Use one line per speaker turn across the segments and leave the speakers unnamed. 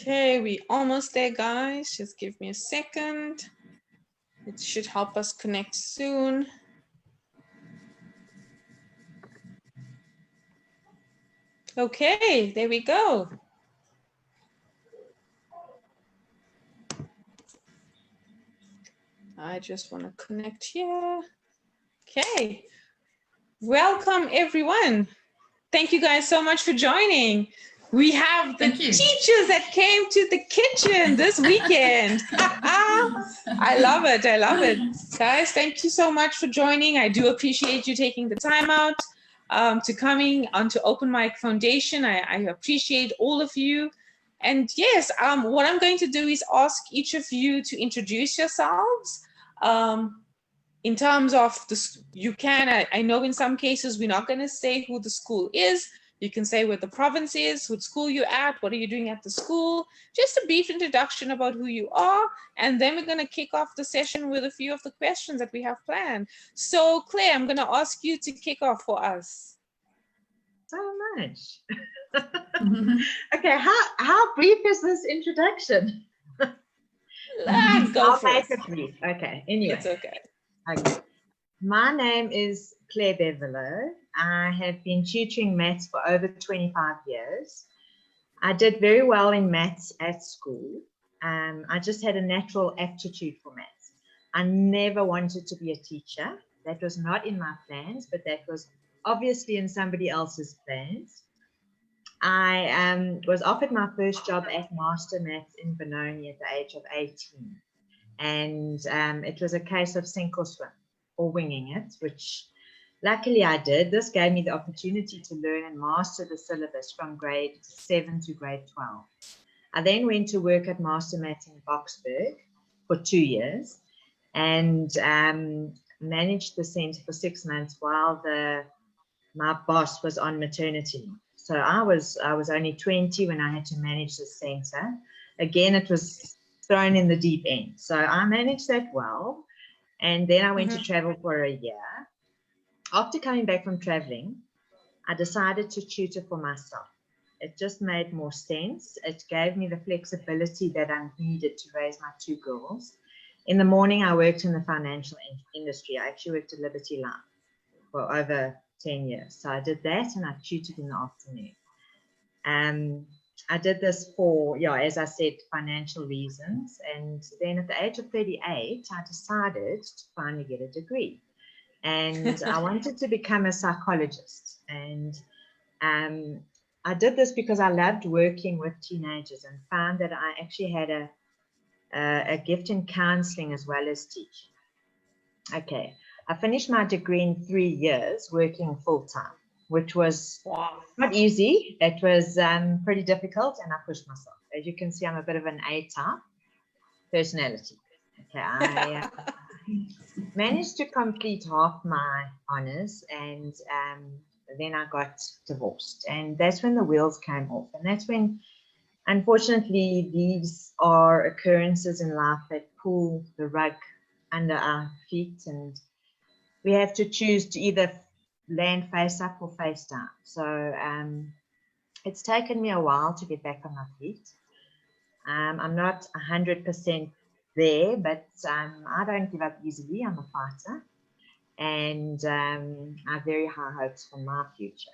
Okay, we almost there, guys. Just give me a second. It should help us connect soon. Okay, there we go. I just want to connect here. Okay, welcome everyone. Thank you guys so much for joining. We have the teachers that came to the kitchen this weekend. I love it. I love it. Guys, thank you so much for joining. I do appreciate you taking the time out to coming onto Open Mic Foundation. I appreciate all of you. And yes, what I'm going to do is ask each of you to introduce yourselves. In terms of this, you can, I know in some cases we're not going to say who the school is. You can say where the province is, what school you're at, what are you doing at the school, just a brief introduction about who you are, and then we're going to kick off the session with a few of the questions that we have planned. So Claire, I'm going to ask you to kick off for us.
So much. Okay, how brief is this introduction?
I'll
make it brief. Okay, anyway.
It's okay.
Okay. My name is Claire Beverlow. I have been tutoring maths for over 25 years. I did very well in maths at school. I just had a natural aptitude for maths. I never wanted to be a teacher. That was not in my plans, but that was obviously in somebody else's plans. I was offered my first job at Master Maths in Benoni at the age of 18. And it was a case of sink or swim, or winging it, which luckily I did. This gave me the opportunity to learn and master the syllabus from grade 7 to grade 12. I then went to work at Master Maths in Boksburg for 2 years and managed the centre for 6 months while my boss was on maternity leave. So I was only 20 when I had to manage the centre. Again, it was thrown in the deep end. So I managed that well. And then I went to travel for a year. After coming back from traveling, I decided to tutor for myself. It just made more sense. It gave me the flexibility that I needed to raise my 2 girls. In the morning, I worked in the financial industry. I actually worked at Liberty Life for over 10 years. So I did that and I tutored in the afternoon. I did this for, as I said, financial reasons. And then at the age of 38, I decided to finally get a degree. And I wanted to become a psychologist. And I did this because I loved working with teenagers and found that I actually had a gift in counseling as well as teaching. Okay, I finished my degree in 3 years working full-time, which was not easy. It was pretty difficult, and I pushed myself. As you can see, I'm a bit of an A-type personality. Okay, I managed to complete half my honours, and then I got divorced. And that's when the wheels came off. And that's when, unfortunately, these are occurrences in life that pull the rug under our feet, and we have to choose to either land face up or face down. So it's taken me a while to get back on my feet. I'm not 100% there, but I don't give up easily. I'm a fighter, and I have very high hopes for my future.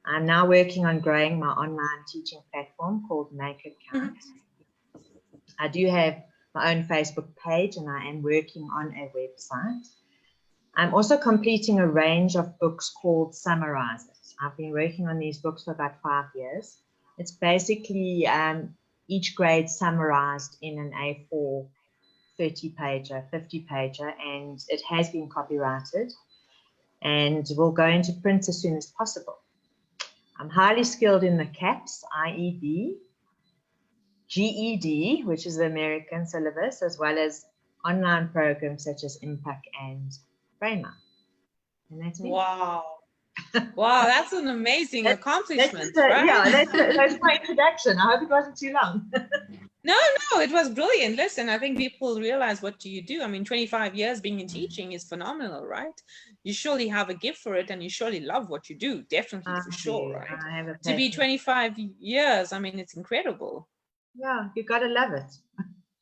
I'm now working on growing my online teaching platform called Make It Count. I do have my own Facebook page, and I am working on a website. I'm also completing a range of books called Summarizers. I've been working on these books for about 5 years. It's basically each grade summarized in an A4 30-pager, 50-pager, and it has been copyrighted and will go into print as soon as possible. I'm highly skilled in the CAPS, IED, GED, which is the American syllabus, as well as online programs such as Impact and Brainline. And that's me.
Wow. Wow, that's an amazing accomplishment. Right?
Yeah, that's my introduction. I hope it wasn't too long.
No, it was brilliant. Listen, I think people realize, what do you do? I mean, 25 years being in teaching is phenomenal, right? You surely have a gift for it, and you surely love what you do, definitely, for sure, right? To be 25 years, I mean, it's incredible.
Yeah, you got to love it.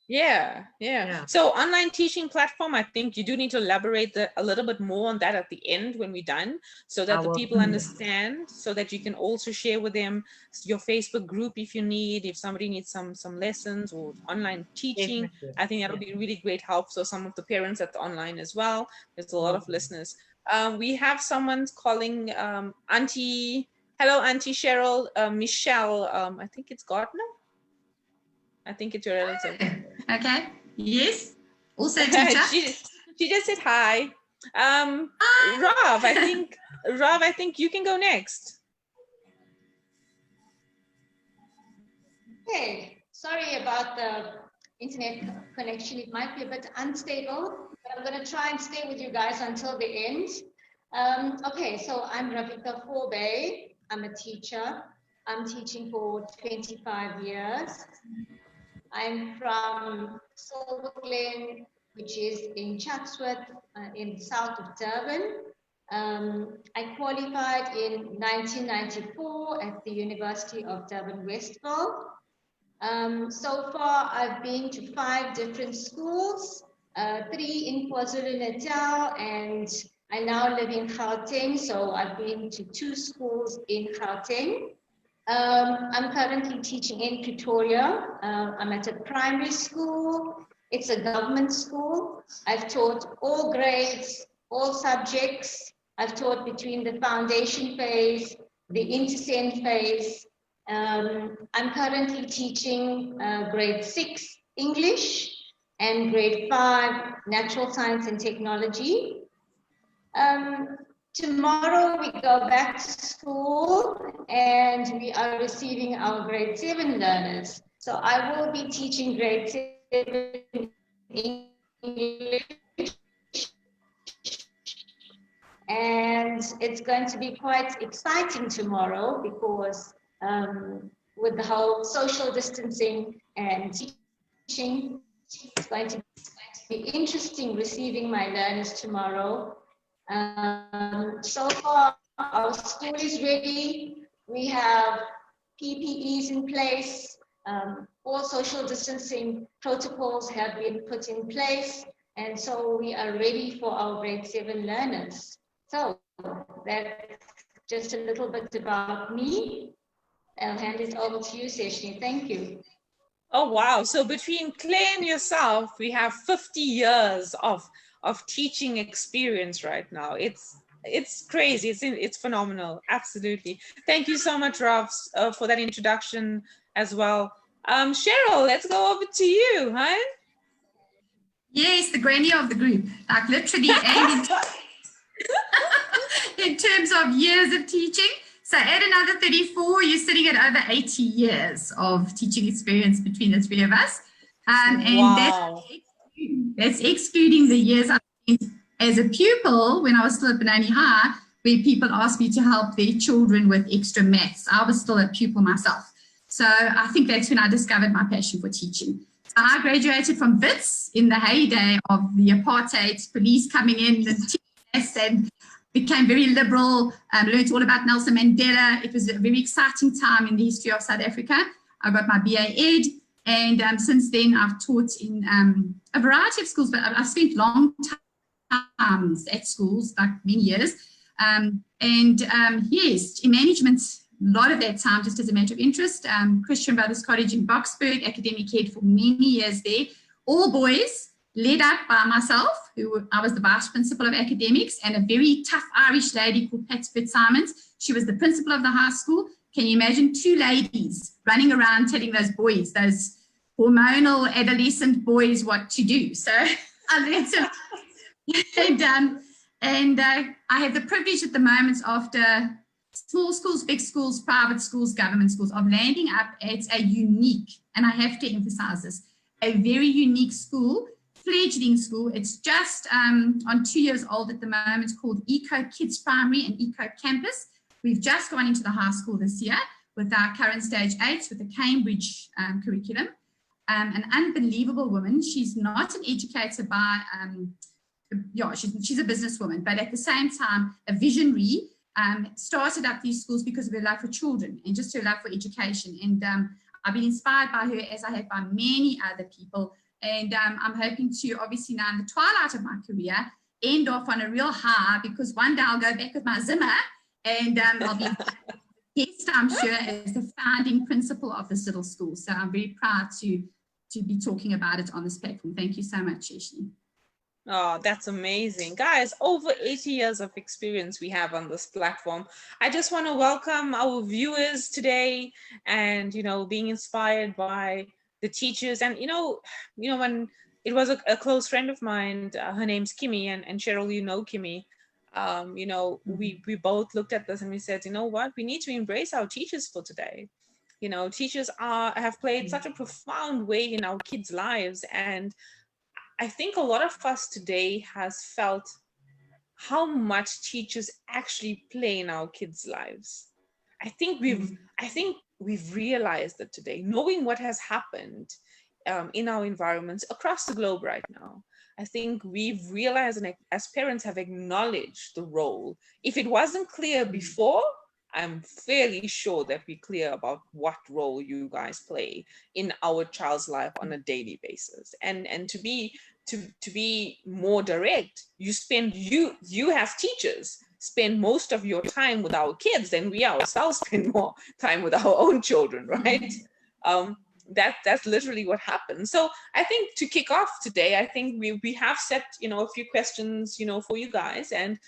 Yeah.
Yeah.
So online teaching platform, I think you do need to elaborate a little bit more on that at the end when we're done, so that the people understand, so that you can also share with them your Facebook group if you need, if somebody needs some lessons or online teaching.
Definitely.
I think that'll be really great help. So some of the parents that's online as well. There's a lot of listeners. We have someone calling Auntie. Hello, Auntie Cheryl, Michelle. I think it's Gardner. I think it's your relative.
Okay. Yes. Also teacher.
she just said hi. Rav, I think you can go next.
Okay. Sorry about the internet connection. It might be a bit unstable, but I'm going to try and stay with you guys until the end. Okay, so I'm Ravika Forbe. I'm a teacher. I'm teaching for 25 years. I'm from Silver Glen, which is in Chatsworth, in the south of Durban. I qualified in 1994 at the University of Durban Westville. So far, I've been to 5 different schools, 3 in KwaZulu-Natal, and I now live in Gauteng, so I've been to 2 schools in Gauteng. I'm currently teaching in Pretoria. I'm at a primary school. It's a government school. I've taught all grades, all subjects. I've taught between the foundation phase, the InterSend phase. I'm currently teaching grade 6 English and grade 5 natural science and technology. Tomorrow we go back to school and we are receiving our grade 7 learners. So I will be teaching grade 7 English. And it's going to be quite exciting tomorrow because with the whole social distancing and teaching, it's going to be interesting receiving my learners tomorrow. So far, our school is ready. We have PPEs in place. All social distancing protocols have been put in place. And so we are ready for our grade 7 learners. So that's just a little bit about me. I'll hand it over to you, Seshni. Thank you.
Oh, wow. So between Claire and yourself, we have 50 years of teaching experience right now. It's crazy. It's phenomenal. Absolutely. Thank you so much, Rav, for that introduction as well. Cheryl, let's go over to you, huh?
Yes, the granny of the group, like literally, and in terms of years of teaching. So add another 34, you're sitting at over 80 years of teaching experience between the 3 of us. And
wow.
that's excluding the years I've been as a pupil when I was still at Benoni High, where people asked me to help their children with extra maths. I was still a pupil myself. So I think that's when I discovered my passion for teaching. So I graduated from WITS in the heyday of the apartheid police coming in and became very liberal, learned all about Nelson Mandela. It was a very exciting time in the history of South Africa. I got my BA Ed, and since then I've taught in a variety of schools, but I've spent long times at schools, like many years. Yes, in management, a lot of that time just as a matter of interest. Christian Brothers College in Boksburg, academic head for many years there. All boys, led up by myself, I was the vice principal of academics, and a very tough Irish lady called Pat Fitzsimons. She was the principal of the high school. Can you imagine 2 ladies running around telling those boys, those hormonal adolescent boys, what to do? So I learned to, and I have the privilege at the moment, after small schools, big schools, private schools, government schools, of landing up at a unique, and I have to emphasize this, a very unique school, fledgling school. It's just on 2 years old at the moment. It's called Eco Kids Primary and Eco Campus. We've just gone into the high school this year with our current stage 8 with the Cambridge curriculum. An unbelievable woman. She's not an educator by, she's a businesswoman, but at the same time, a visionary. Started up these schools because of her love for children and just her love for education. And I've been inspired by her as I have by many other people. And I'm hoping to, obviously now in the twilight of my career, end off on a real high, because one day I'll go back with my Zimmer and I'll be guest, I'm sure, as the founding principal of this little school. So I'm very proud to be talking about it on this platform. Thank you so much, Sheshni.
Oh, that's amazing. Guys, over 80 years of experience we have on this platform. I just want to welcome our viewers today and, being inspired by the teachers. And, when it was a close friend of mine, her name's Kimmy, and Cheryl, Kimmy, we both looked at this and we said, you know what, we need to embrace our teachers for today. Teachers have played such a profound way in our kids' lives. And I think a lot of us today has felt how much teachers actually play in our kids' lives. I think we've realized that today, knowing what has happened in our environments across the globe right now. I think we've realized, and as parents have acknowledged the role. If it wasn't clear before, I'm fairly sure that we're clear about what role you guys play in our child's life on a daily basis. And to be more direct, you have teachers spend most of your time with our kids than we ourselves spend more time with our own children, right? That's literally what happens. So I think to kick off today, I think we have set a few questions for you guys, and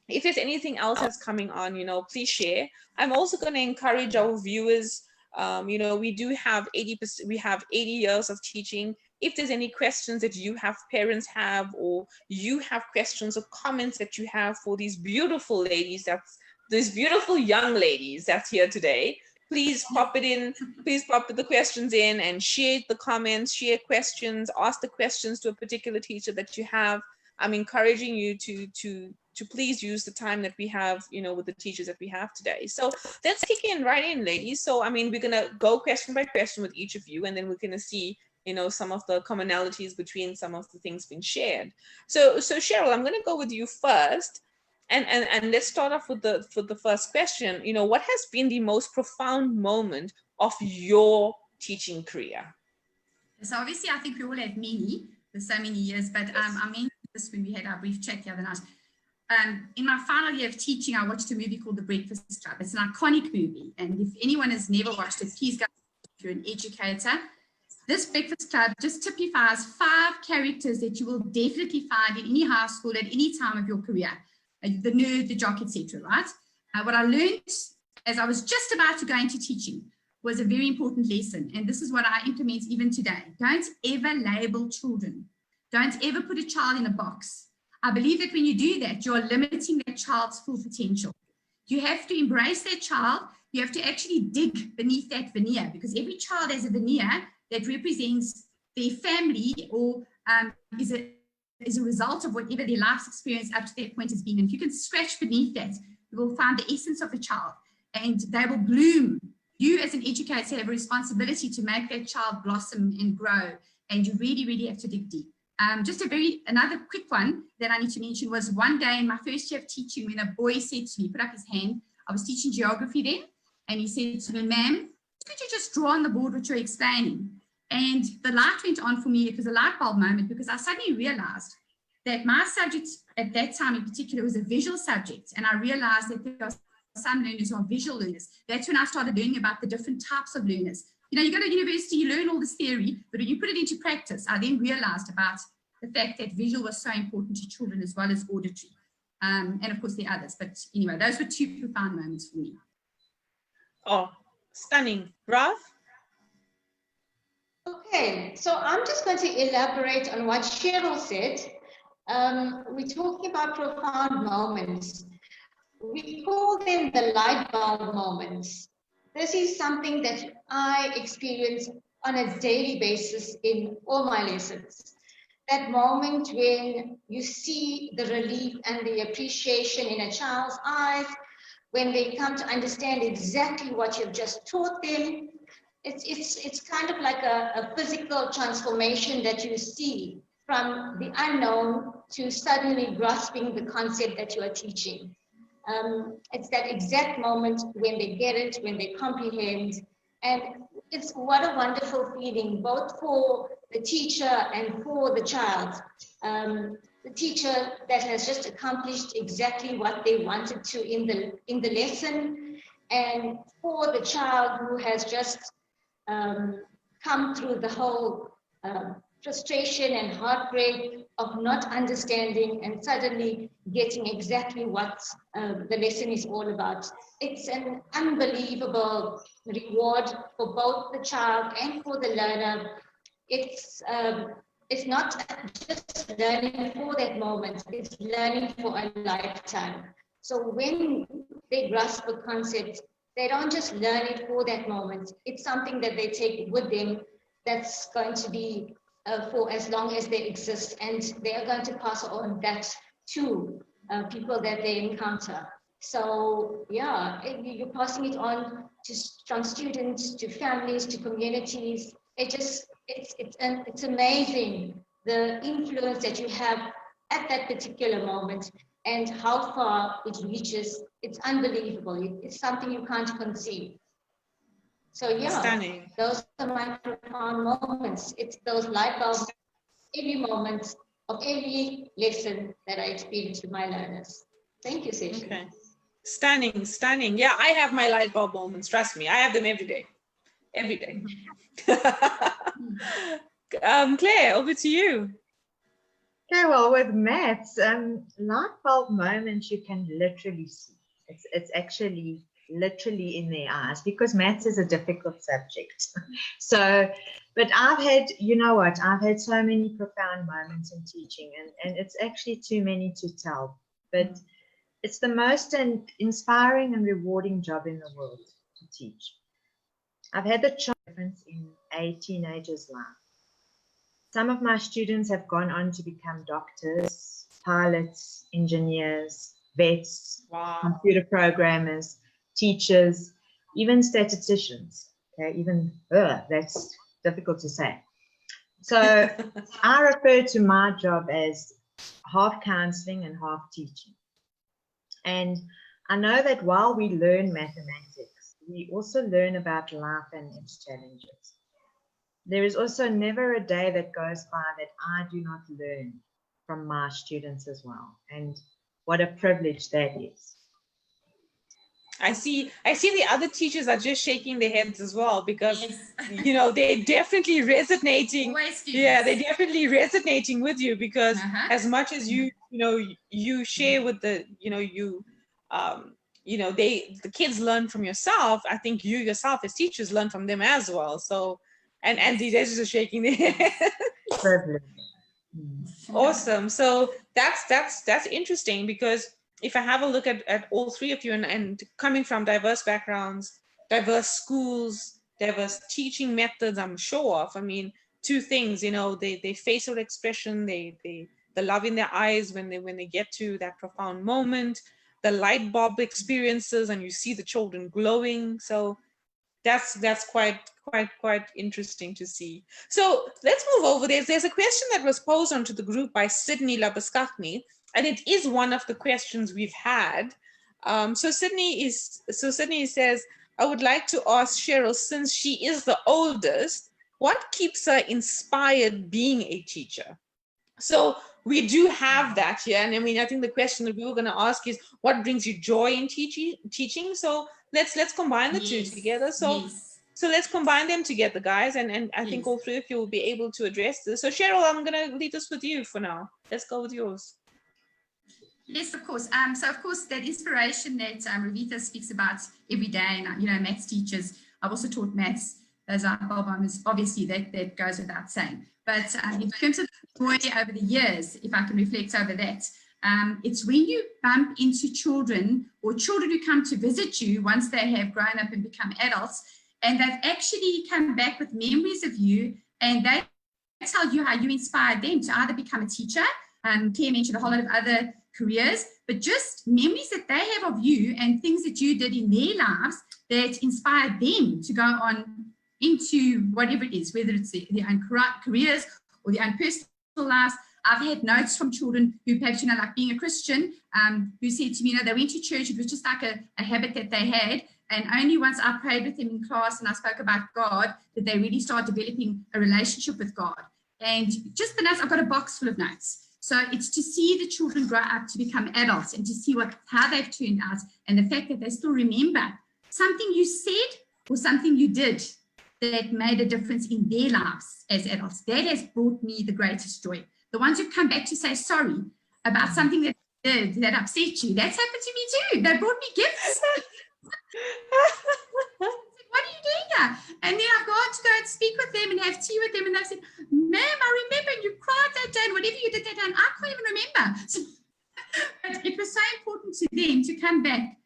if there's anything else that's coming on, please share. I'm also going to encourage our viewers. We do have 80%. We have 80 years of teaching. If there's any questions that you have, parents have, or you have questions or comments that you have for these beautiful ladies, these beautiful young ladies that's here today, please pop it in. Please pop the questions in and share the comments, share questions, ask the questions to a particular teacher that you have. I'm encouraging you to please use the time that we have, with the teachers that we have today. So let's kick right in, ladies. So, we're going to go question by question with each of you, and then we're going to see, some of the commonalities between some of the things being shared. So Cheryl, I'm going to go with you first. And let's start off with the first question. What has been the most profound moment of your teaching career?
So obviously, I think we all have many for so many years, but I mentioned this when we had our brief chat the other night. In my final year of teaching, I watched a movie called The Breakfast Club. It's an iconic movie, and if anyone has never watched it, please go if you're an educator. This Breakfast Club just typifies 5 characters that you will definitely find in any high school at any time of your career. The nerd, the jock, etc. Right? What I learned as I was just about to go into teaching was a very important lesson, and this is what I implement even today. Don't ever label children. Don't ever put a child in a box. I believe that when you do that, you're limiting that child's full potential. You have to embrace that child. You have to actually dig beneath that veneer, because every child has a veneer that represents their family or is a result of whatever their life's experience up to that point has been. And if you can scratch beneath that, you will find the essence of the child, and they will bloom. You as an educator have a responsibility to make that child blossom and grow, and you really, really have to dig deep. Just another quick one that I need to mention was one day in my first year of teaching, when a boy said to me, put up his hand, I was teaching geography then, and he said to me, ma'am, could you just draw on the board what you're explaining? And the light went on for me. It was a light bulb moment, because I suddenly realized that my subject at that time in particular was a visual subject, and I realized that there are some learners who are visual learners. That's when I started learning about the different types of learners. You go to university, you learn all this theory, but when you put it into practice, I then realized about the fact that visual was so important to children as well as auditory. And of course the others. But anyway, those were 2 profound moments for me.
Oh, stunning. Raf?
Okay, so I'm just going to elaborate on what Cheryl said. We're talking about profound moments. We call them the light bulb moments. This is something that I experience on a daily basis in all my lessons. That moment when you see the relief and the appreciation in a child's eyes, when they come to understand exactly what you've just taught them. It's kind of like a physical transformation that you see from the unknown to suddenly grasping the concept that you are teaching. It's that exact moment when they get it, when they comprehend. And it's what a wonderful feeling, both for the teacher and for the child. The teacher that has just accomplished exactly what they wanted to in the lesson, and for the child who has just come through the whole frustration and heartbreak of not understanding and suddenly getting exactly what the lesson is all about. It's an unbelievable reward for both the child and for the learner. It's not just learning for that moment, it's learning for a lifetime. So when they grasp a concept, they don't just learn it for that moment. It's something that they take with them that's going to be for as long as they exist, and they are going to pass on that to people that they encounter. So yeah, you're passing it on from students to families to communities. It's amazing the influence that you have at that particular moment and how far it reaches. It's unbelievable. It's something you can't conceive. So yeah,
Stunning.
those are my profound moments. It's those light bulbs every moment of every lesson that I experience with my learners. Thank you, Session.
Okay. Stunning, stunning. Yeah, I have my light bulb moments. Trust me, I have them every day. Every day. Claire, over to you.
Okay, well, with maths, light bulb moments you can literally see. It's actually literally in their eyes, because maths is a difficult subject. So, but I've had, you know what, I've had so many profound moments in teaching, and it's actually too many to tell. But it's the most inspiring and rewarding job in the world to teach. I've had the chance in a teenager's life. Some of my students have gone on to become doctors, pilots, engineers, vets,
Wow.
computer programmers, teachers, even statisticians. Okay, even that's difficult to say. So I refer to my job as half counseling and half teaching. And I know that while we learn mathematics, we also learn about life and its challenges. There is also never a day that goes by that I do not learn from my students as well. And what a privilege that is.
I see the other teachers are just shaking their heads as well, because
Yes.
you know, they're definitely resonating.
Always students.
Yeah, they're definitely resonating with you, because as much as you share with the, the kids learn from yourself, I think you yourself as teachers learn from them as well. So, and they're just shaking their head.
Privilege.
Awesome. So that's interesting, because if I have a look at all three of you, and coming from diverse backgrounds, diverse schools, diverse teaching methods, I'm sure of, I mean, two things, they facial expression, the love in their eyes when they get to that profound moment, the light bulb experiences, and you see the children glowing. So that's quite interesting to see. So let's move over. There's a question that was posed onto the group by Sydney Labuskaghni, and it is one of the questions we've had. So Sydney says, I would like to ask Cheryl, since she is the oldest, what keeps her inspired being a teacher? So we do have that here. And I mean, I think the question that we were going to ask is, what brings you joy in teaching? So let's combine the two together. So let's combine them together, guys. And I think all three of you will be able to address this. So Cheryl, I'm going to leave this with you for now. Let's go with yours.
Yes, of course. So of course, that inspiration that Ravitha speaks about every day, and maths teachers, I've also taught maths as our obviously that goes without saying. But in terms of joy over the years, if I can reflect over that, it's when you bump into children or children who come to visit you once they have grown up and become adults, and they've actually come back with memories of you, and they tell you how you inspired them to either become a teacher. Claire mentioned a whole lot of other careers, but just memories that they have of you and things that you did in their lives that inspired them to go on into whatever it is, whether it's their own careers or their own personal lives. I've had notes from children who perhaps, like being a Christian, who said to me, they went to church, it was just like a habit that they had, And only once I prayed with them in class and I spoke about God did they really start developing a relationship with God. And just the notes, I've got a box full of notes. So it's to see the children grow up to become adults and to see how they've turned out, and the fact that they still remember something you said or something you did that made a difference in their lives as adults. That has brought me the greatest joy. The ones who come back to say sorry about something that they did that upset you, that's happened to me too. They brought me gifts. What are you doing now? And then I've gone to go and speak with them and have tea with them, and they've said, ma'am, I remember you cried that day and whatever you did that day, and I can't even remember. So, but it was so important to them to come back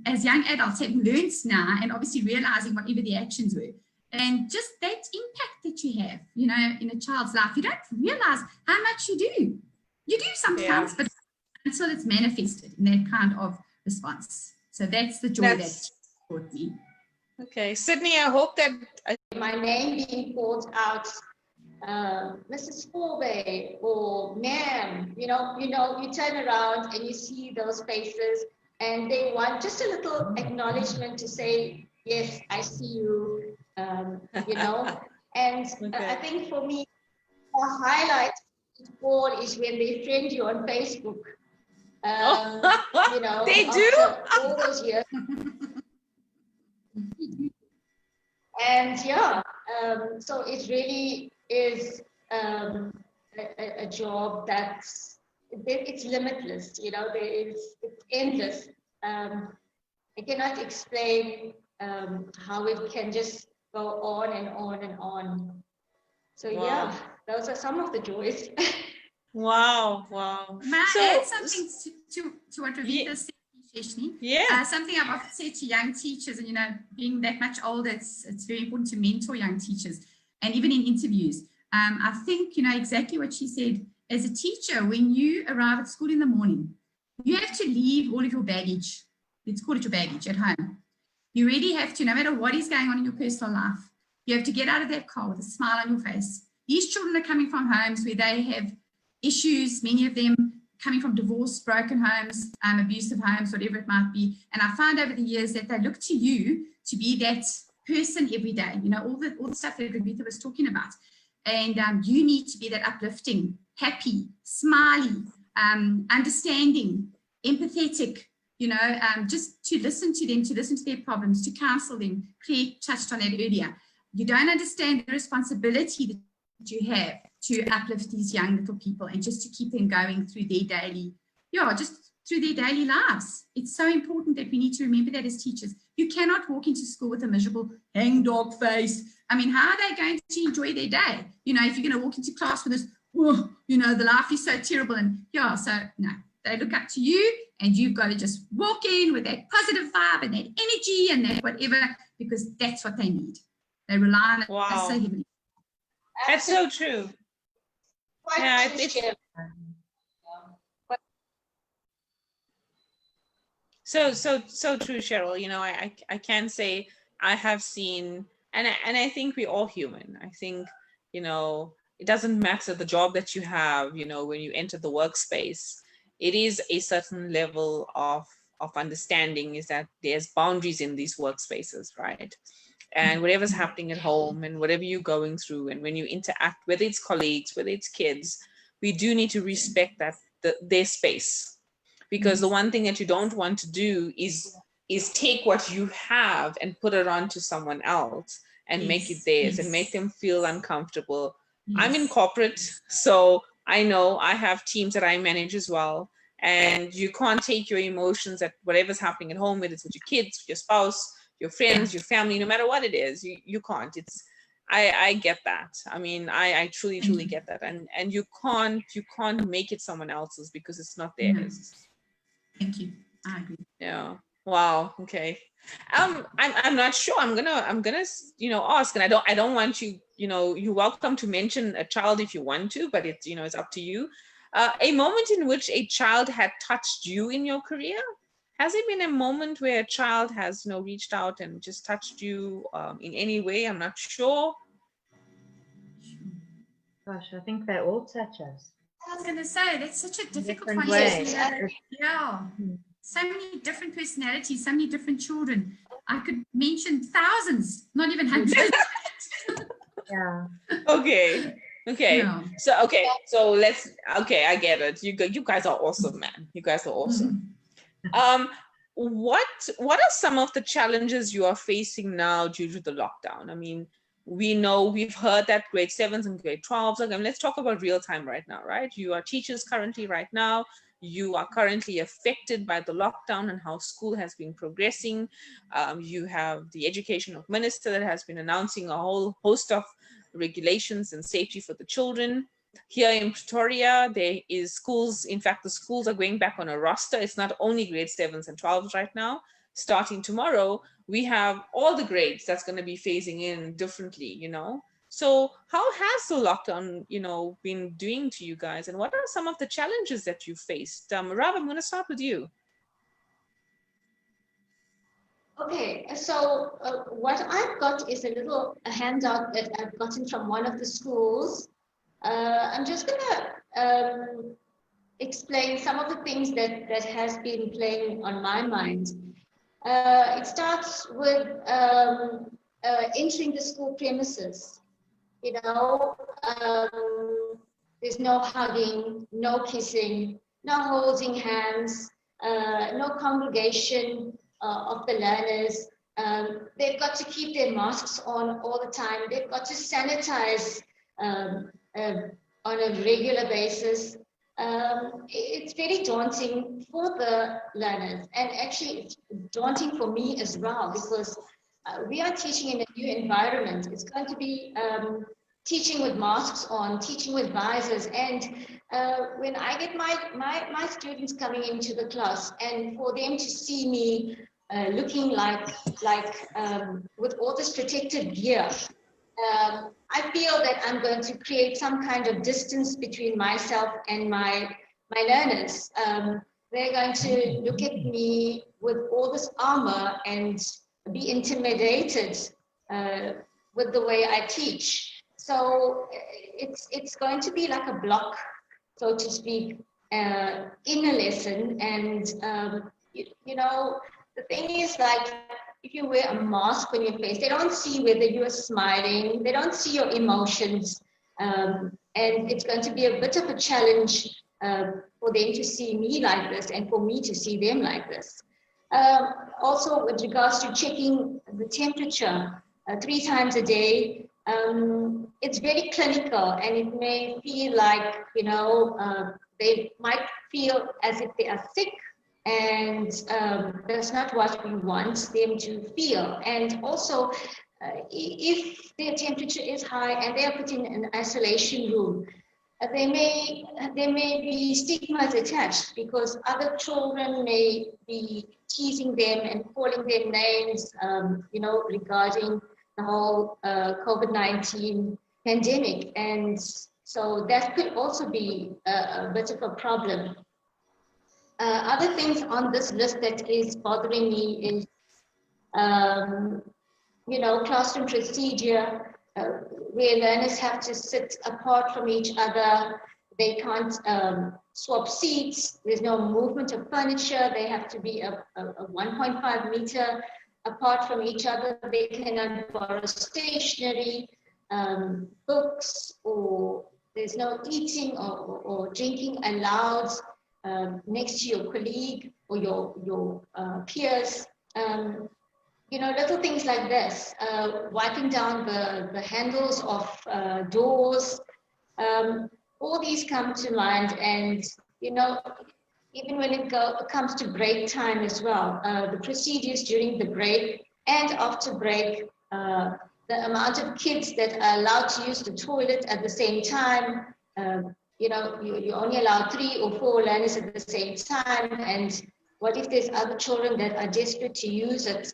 as young adults, having learned now and obviously realizing whatever the actions were. And just that impact that you have, you know, in a child's life, you don't realize how much you do. You do sometimes, but until it's manifested in that kind of response. So that's the joy that brought me.
Okay, Sydney, I hope that
my name being called out, Mrs. Forbay or ma'am, you turn around and you see those faces and they want just a little acknowledgement to say, yes, I see you, And
okay.
I think for me, a highlight all is when they friend you on Facebook.
They do?
All those years. And so it really is a job it's limitless, it's endless. I cannot explain how it can just go on and on and on. So those are some of the joys.
Wow.
May I add something to what Ravita said?
Yeah.
Something I've often said to young teachers, and being that much older, it's very important to mentor young teachers, and even in interviews. I think exactly what she said. As a teacher, when you arrive at school in the morning, you have to leave all of your baggage. Let's call it your baggage at home. You really have to, no matter what is going on in your personal life, you have to get out of that car with a smile on your face. These children are coming from homes where they have issues, many of them coming from divorced, broken homes, abusive homes, whatever it might be. And I found over the years that they look to you to be that person every day, all the stuff that Ravita was talking about. And you need to be that uplifting, happy, smiley, understanding, empathetic, just to listen to them, to listen to their problems, to counsel them. Claire touched on that earlier. You don't understand the responsibility that you have to uplift these young little people and just to keep them going through their daily, through their daily lives. It's so important that we need to remember that as teachers. You cannot walk into school with a miserable hangdog face. I mean, how are they going to enjoy their day? If you're going to walk into class with this, the life is so terrible. And so no, they look up to you and you've got to just walk in with that positive vibe and that energy and that whatever, because that's what they need. They rely on it so heavily.
That's so true. Yeah, it's so true, Cheryl. I can say I have seen, and I think we're all human. I think, it doesn't matter the job that you have, when you enter the workspace, it is a certain level of understanding is that there's boundaries in these workspaces, right? And whatever's happening at home and whatever you're going through, and when you interact, whether it's colleagues, whether it's kids, we do need to respect that their space, because the one thing that you don't want to do is take what you have and put it onto someone else and make it theirs and make them feel uncomfortable. I'm in corporate, so I know I have teams that I manage as well, and you can't take your emotions at whatever's happening at home, whether it's with your kids, with your spouse, your friends, your family, no matter what it is, you can't. I get that. I mean, I truly get that. And you can't make it someone else's because it's not theirs.
Thank you. I agree.
Yeah. Wow. Okay. I'm not sure. I'm gonna ask, and I don't want you, you're welcome to mention a child if you want to, but it's, it's up to you. A moment in which a child had touched you in your career. Has it been a moment where a child has, reached out and just touched you in any way? I'm not sure.
Gosh, I think they all touch us.
I was going to say, that's such a difficult one.
Ways.
Yeah. So many different personalities, so many different children. I could mention thousands, not even hundreds.
Yeah.
Okay. Okay.
Yeah.
So let's. Okay, I get it. You guys are awesome, man. You guys are awesome. What are some of the challenges you are facing now due to the lockdown? I mean, we've heard that grade 7s and grade 12s. Okay, let's talk about real time right now, right? You are teachers currently right now. You are currently affected by the lockdown and how school has been progressing. You have the education minister that has been announcing a whole host of regulations and safety for the children. Here in Pretoria, there is schools. In fact, the schools are going back on a roster. It's not only grade 7s and 12s right now. Starting tomorrow, we have all the grades that's going to be phasing in differently, you know. So how has the lockdown, you know, been doing to you guys? And what are some of the challenges that you faced? Rav, I'm going to start with you.
Okay, so what I've got is a handout that I've gotten from one of the schools. I'm just gonna explain some of the things that has been playing on my mind. It starts with entering the school premises. You know, there's no hugging, no kissing, no holding hands, no congregation of the learners. They've got to keep their masks on all the time. They've got to sanitize on a regular basis. It's very daunting for the learners, and actually it's daunting for me as well, because we are teaching in a new environment. It's going to be teaching with masks on, teaching with visors, and when I get my students coming into the class, and for them to see me looking like with all this protective gear, I feel that I'm going to create some kind of distance between myself and my learners. They're going to look at me with all this armor and be intimidated with the way I teach. So it's going to be like a block, so to speak, in a lesson. And you know, the thing is, like, if you wear a mask on your face, they don't see whether you are smiling, they don't see your emotions, and it's going to be a bit of a challenge for them to see me like this and for me to see them like this. Also, with regards to checking the temperature 3 times a day, it's very clinical, and it may feel like, you know, they might feel as if they are sick, and that's not what we want them to feel. And also, if their temperature is high and they are put in an isolation room, there may be stigmas attached, because other children may be teasing them and calling them names, you know, regarding the whole COVID-19 pandemic. And so that could also be a bit of a problem. Other things on this list that is bothering me is, you know, classroom procedure, where learners have to sit apart from each other. They can't swap seats. There's no movement of furniture. They have to be a 1.5 meter apart from each other. They cannot borrow stationery, books, or there's no eating or drinking allowed next to your colleague or your peers. You know, little things like this, wiping down the handles of doors, all these come to mind. And, you know, even when it comes to break time as well, the procedures during the break and after break, the amount of kids that are allowed to use the toilet at the same time, you know, you only allow 3 or 4 learners at the same time. And what if there's other children that are desperate to use it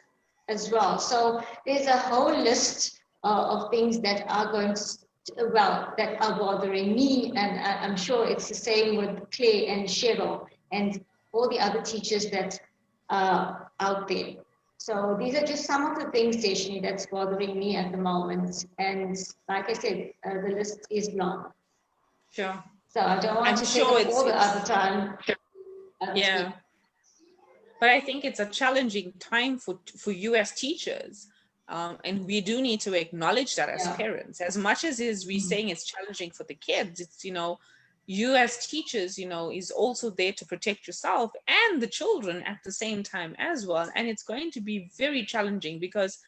as well? So there's a whole list of things that are going to, well, that are bothering me. And I'm sure it's the same with Claire and Cheryl and all the other teachers that are out there. So these are just some of the things, Deshni, that's bothering me at the moment. And like I said, the list is long.
Sure.
So I don't want to take all the other time.
Yeah. but I think it's a challenging time for you as teachers. And we do need to acknowledge that as parents, as much as we're saying it's challenging for the kids, it's, you know, you as teachers, you know, is also there to protect yourself and the children at the same time as well. And it's going to be very challenging because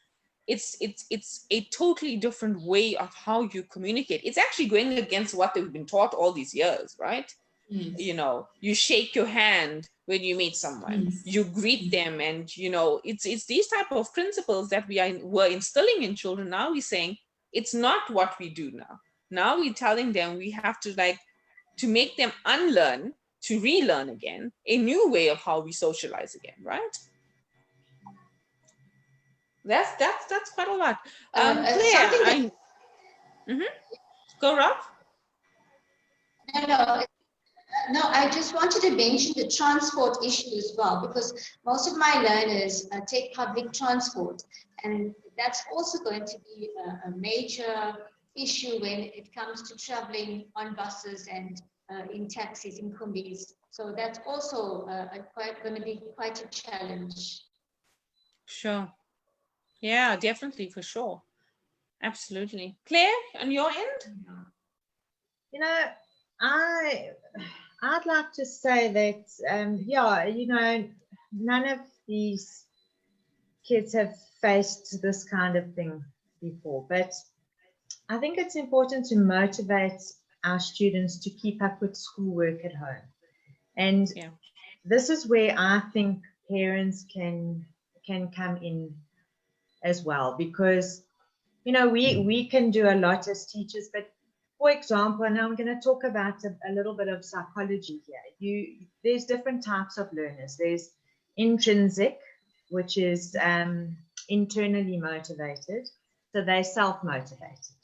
it's a totally different way of how you communicate. It's actually going against what they've been taught all these years, right?
Yes.
You know, you shake your hand when you meet someone,
Yes.
you greet them, and you know, it's these type of principles that we're instilling in children. Now we're saying it's not what we do now. Now we're telling them we have to, like, to make them unlearn, to relearn again a new way of how we socialize again, right? That's quite a lot. Claire, Go, Rob.
No, I just wanted to mention the transport issue as well, because most of my learners take public transport, and that's also going to be a major issue when it comes to traveling on buses and in taxis, in combis. So that's also going to be quite a challenge.
Sure. Yeah, definitely, for sure. Absolutely. Claire, on your end?
You know, I'd like to say that, yeah, you know, none of these kids have faced this kind of thing before, but I think it's important to motivate our students to keep up with schoolwork at home. And this is where I think parents can come in as well, because, you know, we can do a lot as teachers, but for example, and I'm going to talk about a little bit of psychology here. There's different types of learners. There's intrinsic, which is internally motivated, so they're self-motivated.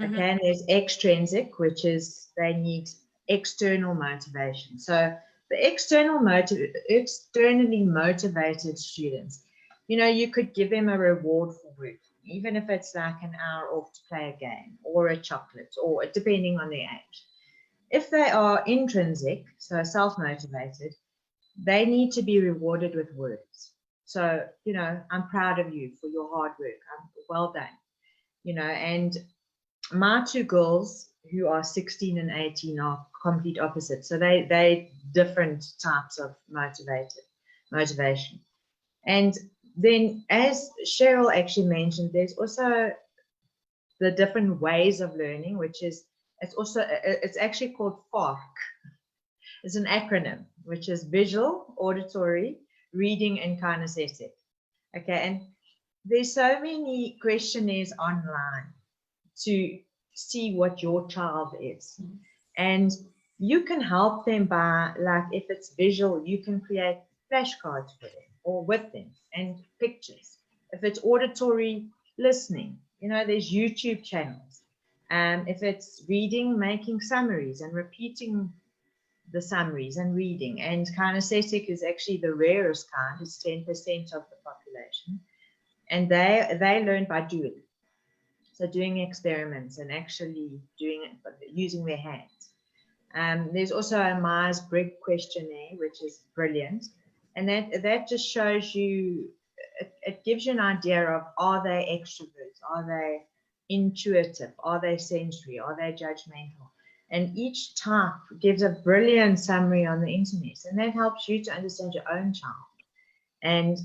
Okay, and there's extrinsic, which is they need external motivation. So the externally motivated students, you know, you could give them a reward for work, even if it's like an hour off to play a game or a chocolate, or depending on their age. If they are intrinsic, so self-motivated, they need to be rewarded with words. So, you know, I'm proud of you for your hard work. Well done. You know, and my two girls who are 16 and 18 are complete opposites. So they different types of motivation. And then, as Cheryl actually mentioned, there's also the different ways of learning, which is, it's actually called FARC. It's an acronym, which is visual, auditory, reading, and kinesthetic. Okay, and there's so many questionnaires online to see what your child is. And you can help them by, like, if it's visual, you can create flashcards for them or with them and pictures. If it's auditory, listening, you know, there's YouTube channels. If it's reading, making summaries and repeating the summaries and reading. And kinesthetic is actually the rarest kind. It's 10% of the population. And they learn by doing. So doing experiments and actually doing it, using their hands. There's also a Myers-Briggs questionnaire, which is brilliant. And that just shows you, it gives you an idea of, are they extroverts? Are they intuitive? Are they sensory? Are they judgmental? And each type gives a brilliant summary on the internet. And that helps you to understand your own child. And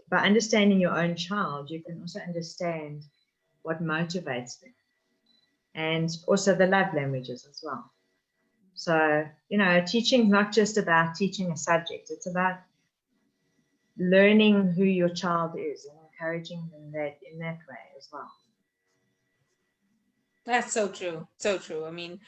by understanding your own child, you can also understand what motivates them. And also the love languages as well. So, you know, teaching is not just about teaching a subject. It's about learning who your child is and encouraging them in that way as well.
That's so true. So true. I mean,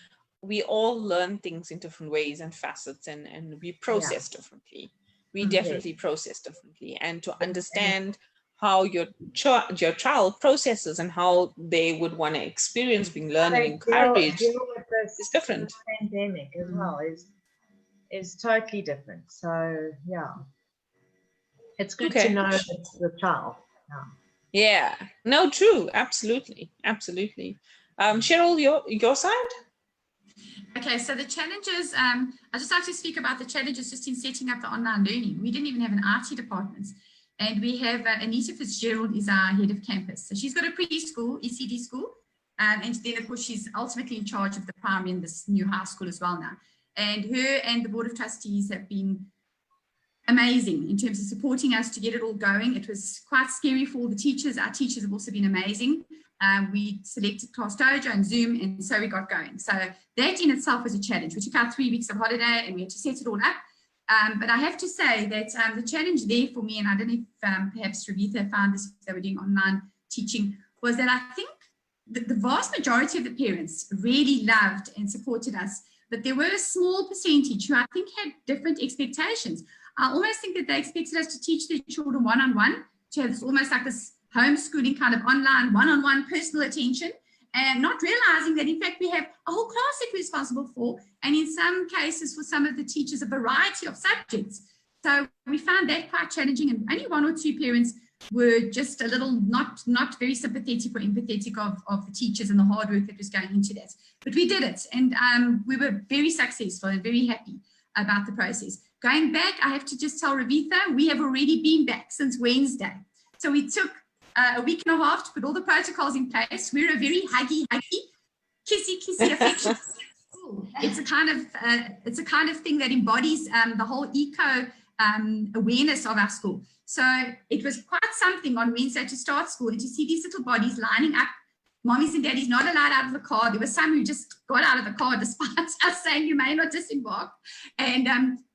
we all learn things in different ways and facets, and we process differently. We definitely process differently. And to understand how your child processes and how they would want to experience being learned and encouraged is different.
Pandemic as well is totally different. So yeah, it's good to know it's the child.
Yeah, no, true, absolutely. Cheryl, your side?
Okay, so the challenges, I'd just like to speak about the challenges just in setting up the online learning. We didn't even have an IT department. And we have Anita Fitzgerald is our head of campus. So she's got a preschool, ECD school. And then, of course, she's ultimately in charge of the primary in this new high school as well now. And her and the Board of Trustees have been amazing in terms of supporting us to get it all going. It was quite scary for all the teachers. Our teachers have also been amazing. We selected Class Dojo and Zoom, and so we got going. So that in itself was a challenge. We took out 3 weeks of holiday and we had to set it all up. But I have to say that the challenge there for me, and I don't know if perhaps Ravitha found this if they were doing online teaching, was that I think the vast majority of the parents really loved and supported us, but there were a small percentage who I think had different expectations. I almost think that they expected us to teach their children one-on-one, to have this almost like this homeschooling kind of online one-on-one personal attention, and not realizing that in fact we have a whole class that we're responsible for, and in some cases for some of the teachers a variety of subjects. So we found that quite challenging, and only 1 or 2 parents were just a little not very sympathetic or empathetic of the teachers and the hard work that was going into that. But we did it, and we were very successful and very happy about the process. Going back, I have to just tell Ravitha, we have already been back since Wednesday. So we took a week and a half to put all the protocols in place. We're a very huggy, kissy affection school. It's a kind of thing that embodies the whole eco awareness of our school. So it was quite something on Wednesday to start school and to see these little bodies lining up. Mommies and daddies not allowed out of the car. There were some who just got out of the car despite us saying you may not disembark, and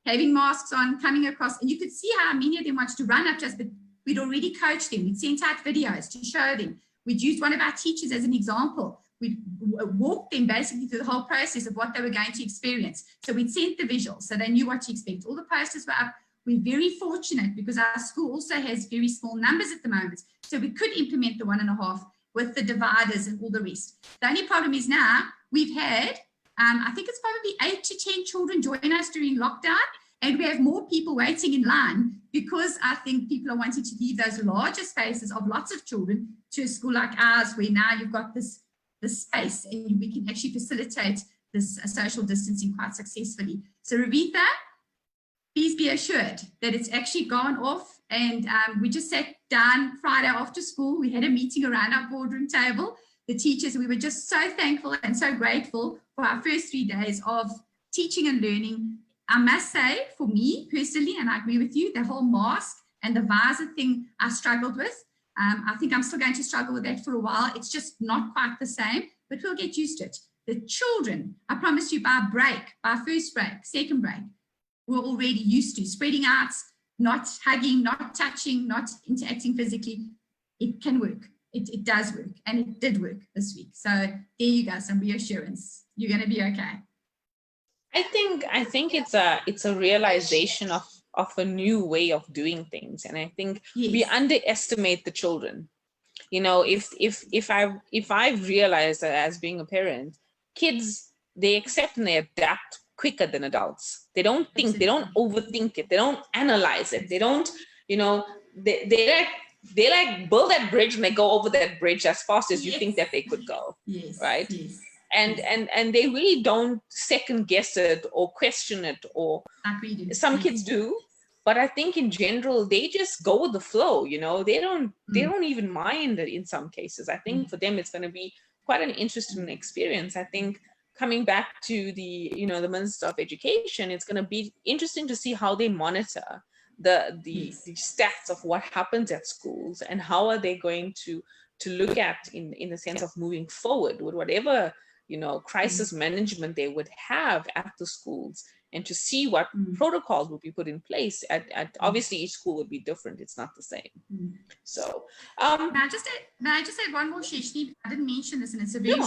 having masks on, coming across. And you could see how many of them wanted to run up to us, but we'd already coached them. We'd sent out videos to show them. We'd used one of our teachers as an example. We'd walked them basically through the whole process of what they were going to experience. So we'd sent the visuals so they knew what to expect. All the posters were up. We're very fortunate because our school also has very small numbers at the moment. So we could implement the 1.5 with the dividers and all the rest. The only problem is now we've had, I think it's probably 8 to 10 children join us during lockdown, and we have more people waiting in line because I think people are wanting to leave those larger spaces of lots of children to a school like ours, where now you've got this space and we can actually facilitate this social distancing quite successfully. So Ravitha, please be assured that it's actually gone off, and we just sat down Friday after school. We had a meeting around our boardroom table, the teachers. We were just so thankful and so grateful for our first 3 days of teaching and learning. I must say, for me personally, and I agree with you, the whole mask and the visor thing I struggled with. I think I'm still going to struggle with that for a while. It's just not quite the same, but we'll get used to it. The children, I promise you, by first break, second break, we're already used to spreading out, not hugging, not touching, not interacting physically. It can work. It does work, and it did work this week. So there you go, some reassurance. You're going to be okay.
I think it's a realization of a new way of doing things, and I think we underestimate the children. You know, if I've realized that as being a parent, kids, they accept and they adapt quicker than adults. They don't think, they don't overthink it, they don't analyze it, they don't, you know, they like build that bridge and they go over that bridge as fast as you think that they could go. Right? And they really don't second guess it or question it, or some kids do, but I think in general they just go with the flow. You know, they don't even mind it in some cases. I think for them it's going to be quite an interesting experience. I think coming back to the Minister of Education, it's going to be interesting to see how they monitor the stats of what happens at schools, and how are they going to look at in the sense of moving forward with whatever crisis management they would have at the schools, and to see what protocols will be put in place at obviously each school would be different. It's not the same. So
may I just add one more, Sheshni? I didn't mention this, and it's a very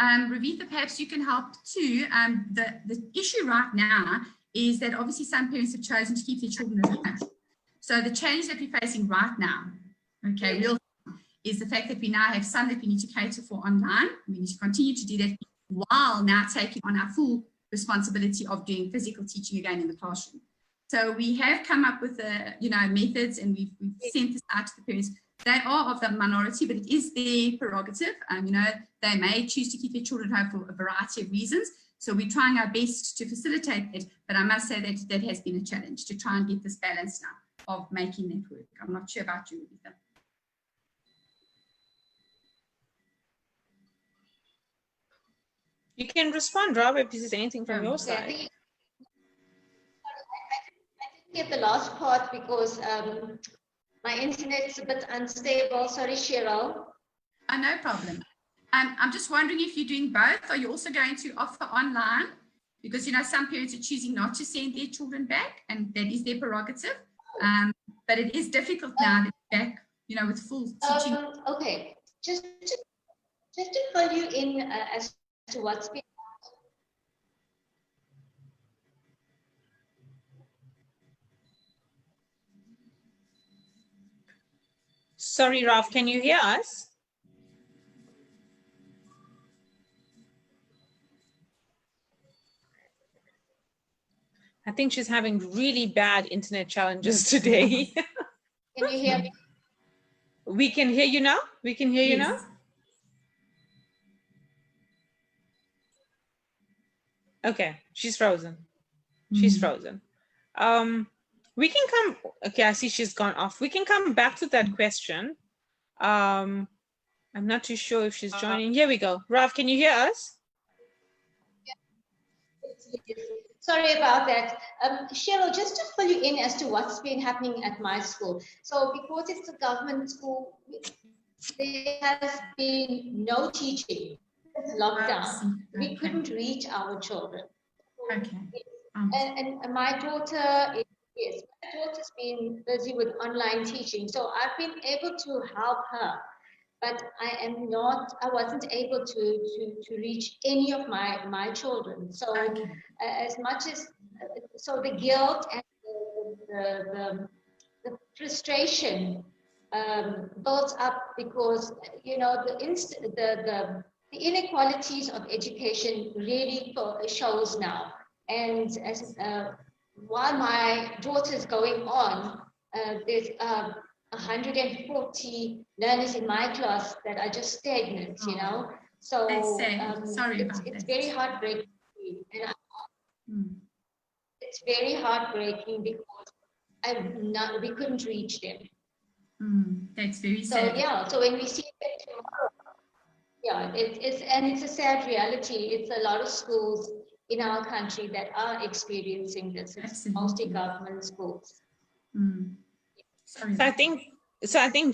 Ravitha, perhaps you can help too. The issue right now is that obviously some parents have chosen to keep their children at home. So the change that we're facing right now, is the fact that we now have some that we need to cater for online. We need to continue to do that while now taking on our full responsibility of doing physical teaching again in the classroom. So we have come up with methods, and we've sent this out to the parents. They are of the minority, but it is their prerogative. They may choose to keep their children home for a variety of reasons. So we're trying our best to facilitate it, but I must say that that has been a challenge to try and get this balance now of making that work. I'm not sure about you, Rebecca.
You can respond, Rob, if this is anything from your
Yeah,
side.
I didn't get the last part because my internet's a bit unstable. Sorry, Cheryl.
Oh, no problem. I'm just wondering if you're doing both. Are you also going to offer online? Because, you know, some parents are choosing not to send their children back, and that is their prerogative. But it is difficult now to be back, you know, with full teaching.
Okay, just to fill you in as to what's been.
Sorry, Ralph, can you hear us? I think she's having really bad internet challenges today.
Can you hear me?
We can hear you now. We can hear you now. Okay, she's frozen. She's frozen. We can come. Okay, I see she's gone off. We can come back to that question. I'm not too sure if she's joining. Here we go. Ralph, can you hear us?
Sorry about that. Cheryl, just to fill you in as to what's been happening at my school. So because it's a government school, there has been no teaching. It's lockdown. We couldn't reach our children.
Okay.
And my daughter, yes, my daughter's been busy with online teaching. So I've been able to help her, but I wasn't able to reach any of my children. So as much as, so the guilt and the frustration builds up because, you know, the inequalities of education really shows now. And as while my daughter's going on, there's 140 learners in my class that are just stagnant, you know. So
Sorry about
it's
that.
very heartbreaking. And it's very heartbreaking because we couldn't reach them.
That's very
So
sad.
yeah, so when we see that tomorrow, yeah, it's a sad reality. It's a lot of schools in our country that are experiencing this. It's mostly government schools.
Sorry.
So I think,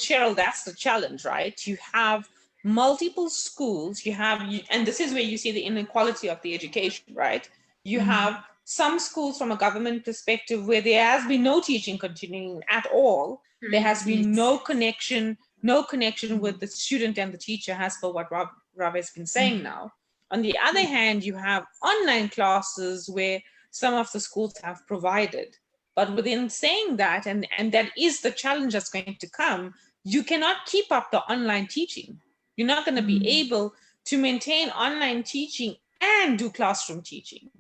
Cheryl, that's the challenge, right? You have multiple schools, and this is where you see the inequality of the education, right? You have some schools from a government perspective where there has been no teaching continuing at all. There has been no connection with the student and the teacher, as per what Rob has been saying now. On the other hand, you have online classes where some of the schools have provided. But within saying that, and that is the challenge that's going to come, you cannot keep up the online teaching. You're not going to be able to maintain online teaching and do classroom teaching.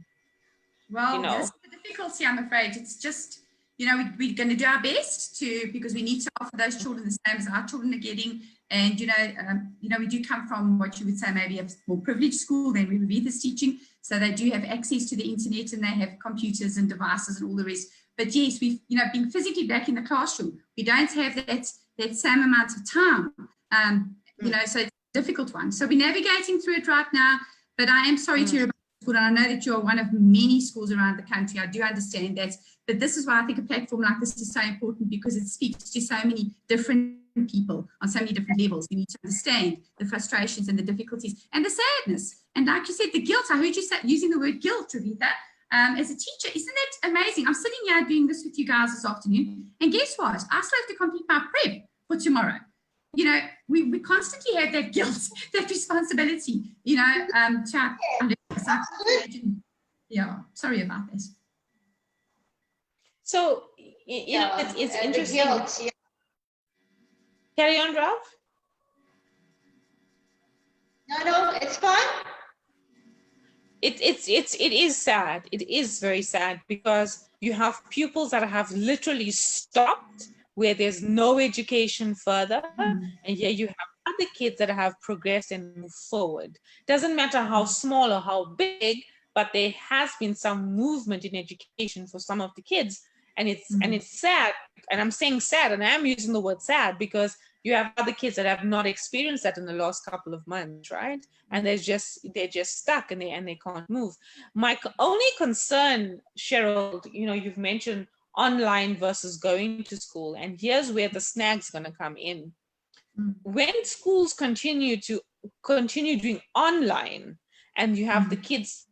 Well, this is the difficulty, I'm afraid. It's just, you know, we're going to do our best because we need to offer those children the same as our children are getting. And, you know, we do come from what you would say maybe a more privileged school than we would be this teaching. So they do have access to the internet and they have computers and devices and all the rest. But yes, we've, you know, been physically back in the classroom. We don't have that same amount of time, you know, so it's a difficult one. So we're navigating through it right now, but I am sorry to hear about the school. And I know that you're one of many schools around the country. I do understand that. But this is why I think a platform like this is so important, because it speaks to so many different people on so many different levels. We need to understand the frustrations and the difficulties and the sadness. And like you said, the guilt. I heard you using the word guilt, Ravitha. As a teacher, isn't that amazing? I'm sitting here doing this with you guys this afternoon, and guess what? I still have to complete my prep for tomorrow. You know, we constantly have that guilt, that responsibility, you know, yeah, sorry about this.
So, you know, it's interesting.
Guilt, yeah.
Carry on, Ralph.
No, it's fine.
It is sad. It is very sad because you have pupils that have literally stopped where there's no education further, and here you have other kids that have progressed and moved forward. Doesn't matter how small or how big, but there has been some movement in education for some of the kids. And it's sad, and I'm saying sad, and I'm using the word sad because you have other kids that have not experienced that in the last couple of months, right? And they're just stuck, and they can't move. My only concern, Cheryl, you've mentioned online versus going to school, and here's where the snag's going to come in. When schools continue doing online, and you have the kids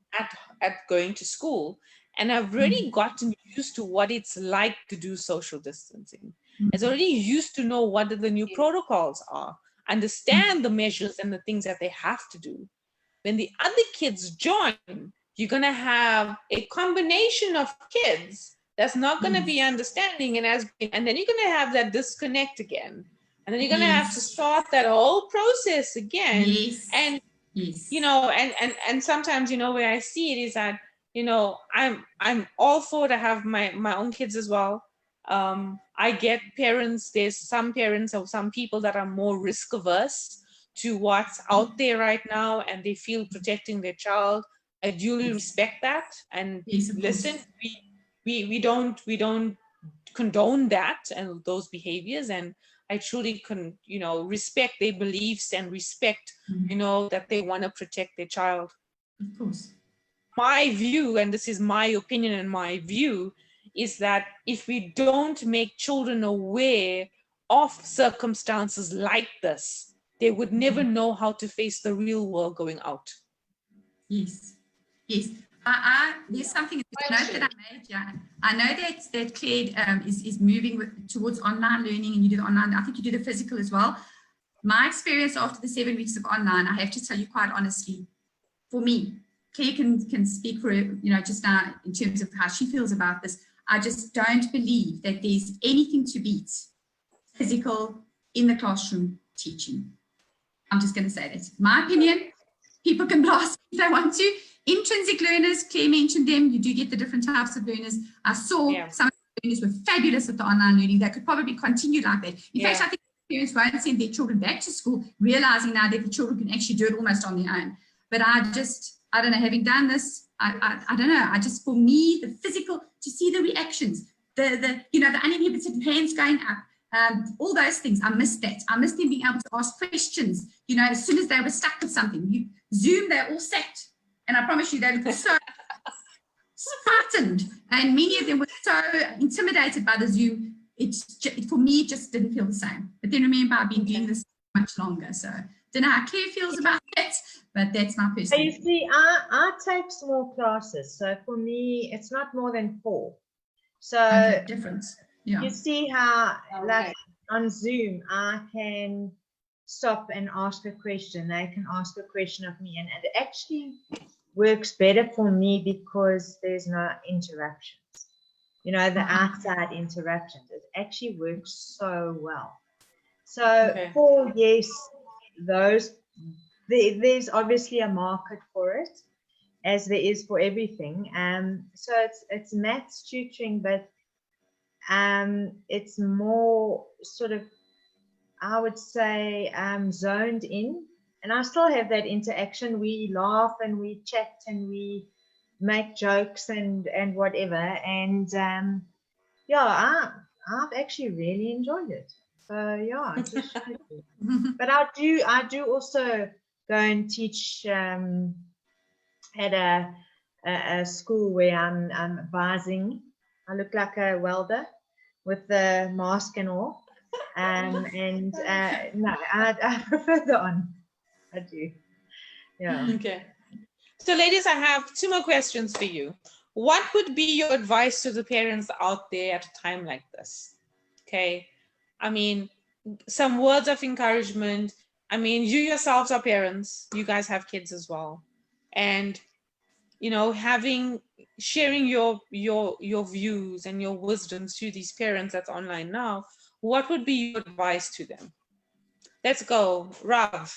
at going to school, and I've already gotten used to what it's like to do social distancing. It's already used to know what the new protocols are, understand the measures and the things that they have to do. When the other kids join, you're going to have a combination of kids that's not going to be understanding, and then you're going to have that disconnect again. And then you're going to have to start that whole process again. And, and sometimes, where I see it is that, I'm all for to have my own kids as well. I get parents, there's some parents or some people that are more risk averse to what's out there right now, and they feel protecting their child. I duly respect that. And listen, we don't condone that and those behaviors. And I truly respect their beliefs and respect, that they want to protect their child.
Of course.
My view, and this is my opinion and my view, is that if we don't make children aware of circumstances like this, they would never know how to face the real world going out.
Yes. There's something, a note that I made, Jan. I know that Claire is moving towards online learning, and you do the online, I think you do the physical as well. My experience after the 7 weeks of online, I have to tell you quite honestly, for me, Claire can speak for just now in terms of how she feels about this. I just don't believe that there's anything to beat physical in the classroom teaching. I'm just going to say that. My opinion, people can blast if they want to. Intrinsic learners, Claire mentioned them. You do get the different types of learners. I saw some of the learners were fabulous at the online learning. They could probably continue like that. In fact, I think parents won't send their children back to school, realizing now that the children can actually do it almost on their own. But I don't know, having done this, I don't know. For me, the physical, to see the reactions, the uninhibited hands going up, all those things, I missed that. I missed them being able to ask questions, as soon as they were stuck with something. Zoom, they're all sat. And I promise you, they looked so frightened. And many of them were so intimidated by the Zoom. For me, it just didn't feel the same. But then remember, I've been doing this much longer. So I don't know how Claire feels about it, but that's my personal.
You see, I take small classes. So for me, it's not more than 4. So
difference. Yeah.
You see how, like on Zoom, I can stop and ask a question. They can ask a question of me, and it actually works better for me because there's no interruptions. The outside interruptions. It actually works so well. So for there's obviously a market for it, as there is for everything. So it's maths tutoring, but it's more sort of, I would say, zoned in, and I still have that interaction. We laugh and we chat and we make jokes and whatever. And I've actually really enjoyed it. So but I do also go and teach at a school where I'm advising. I look like a welder with the mask and all. No, I prefer the on. I do. Yeah.
Okay. So ladies, I have 2 more questions for you. What would be your advice to the parents out there at a time like this? Okay. I mean, some words of encouragement. I mean, you yourselves are parents. You guys have kids as well. And, sharing your views and your wisdoms to these parents that's online now, what would be your advice to them? Let's go, Rav.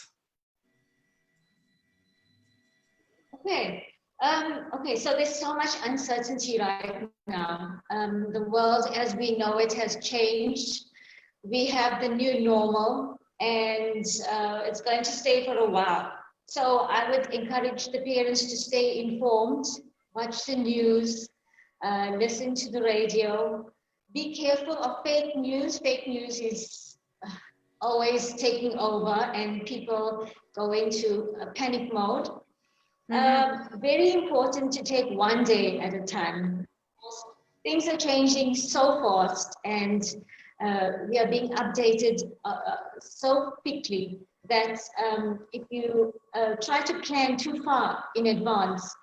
Okay, so there's so much uncertainty right now. The world as we know it has changed. We have the new normal, and it's going to stay for a while. So I would encourage the parents to stay informed, watch the news, listen to the radio. Be careful of fake news. Fake news is always taking over and people go into a panic mode. Very important to take one day at a time. Things are changing so fast and we are being updated so quickly that if you try to plan too far in advance,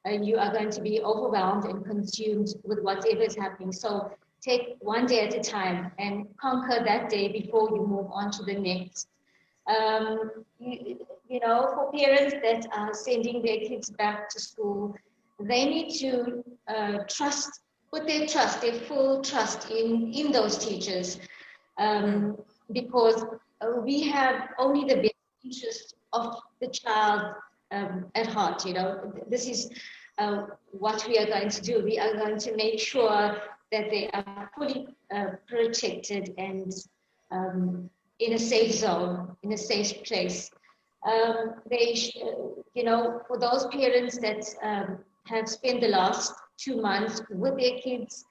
you are going to be overwhelmed and consumed with whatever is happening. So take one day at a time and conquer that day before you move on to the next. You know, for parents that are sending their kids back to school, they need to put their full trust in those teachers, because we have only the best interest of the child at heart. You know, this is what we are going to do. We are going to make sure that they are fully protected and in a safe zone, in a safe place. You know, for those parents that have spent the last 2 months with their kids,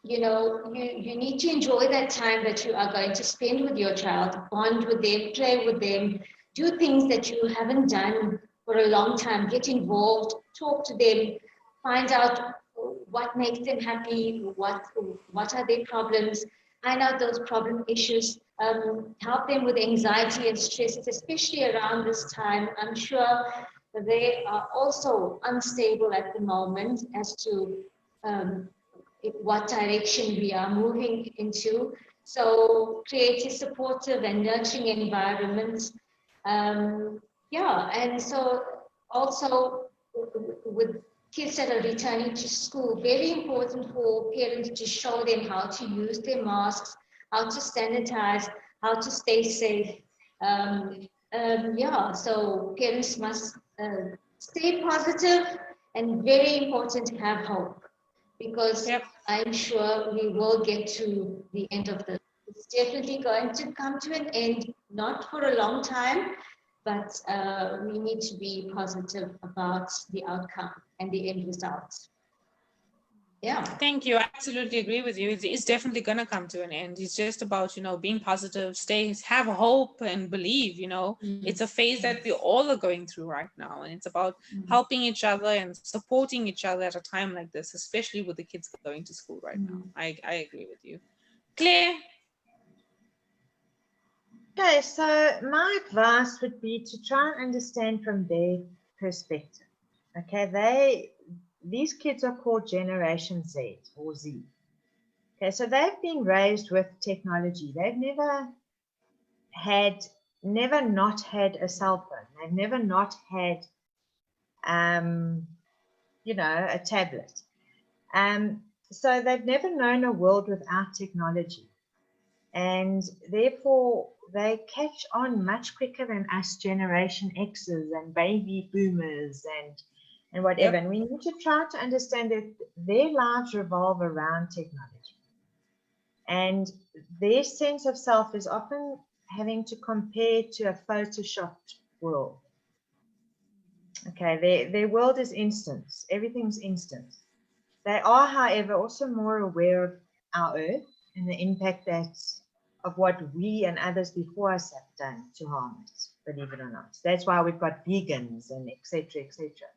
you know, you need to enjoy that time that you are going to spend with your child, bond with them, play with them, do things that you haven't done for a long time, get involved, talk to them, find out what makes them happy, what are their problems, find out those problem issues, help them with anxiety and stress, especially around this time. I'm sure they are also unstable at the moment as to what direction we are moving into. So create a supportive and nurturing environment. Yeah, and so also with kids that are returning to school, very important for parents to show them how to use their masks, how to sanitize, how to stay safe. Yeah, so parents must stay positive and very important to have hope, because I'm sure we will get to the end of this. It's definitely going to come to an end, not for a long time, but we need to be positive about the outcome and the end result. Yeah.
Thank you. I absolutely agree with you. It's definitely going to come to an end. It's just about, you know, being positive, have hope and believe, you know. It's a phase that we all are going through right now. And it's about helping each other and supporting each other at a time like this, especially with the kids going to school right now. I agree with you. Claire?
Okay, so my advice would be to try and understand from their perspective. Okay, these kids are called Generation Z or Z. Okay, so they've been raised with technology. They've never not had a cell phone. They've never not had, you know, a tablet. So they've never known a world without technology. And therefore, they catch on much quicker than us Generation X's and baby boomers and whatever. And we need to try to understand that their lives revolve around technology. And their sense of self is often having to compare to a photoshopped world. Okay, their world is instant. Everything's instant. They are, however, also more aware of our earth and the impact of what we and others before us have done to harm it, believe it or not. That's why we've got vegans and et cetera, et cetera.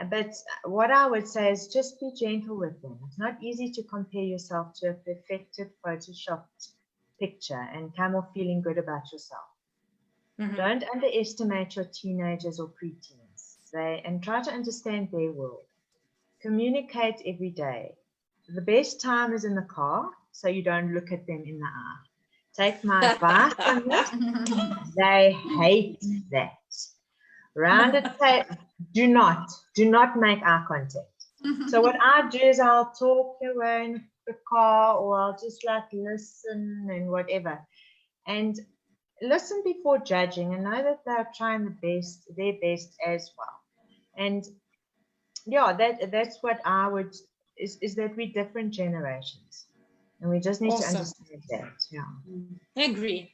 But what I would say is just be gentle with them. It's not easy to compare yourself to a perfected, photoshopped picture and come off feeling good about yourself. Don't underestimate your teenagers or preteens. And try to understand their world. Communicate every day. The best time is in the car, so you don't look at them in the eye. Take my advice on this. They hate that. Round a table, do not make eye contact. So what I do is I'll talk away in the car, or I'll just like listen and whatever. And listen before judging, and know that they're trying their best as well. And yeah, that's what I would is that we're different generations. And we just need to
Awesome.
understand that. Yeah.
Agree.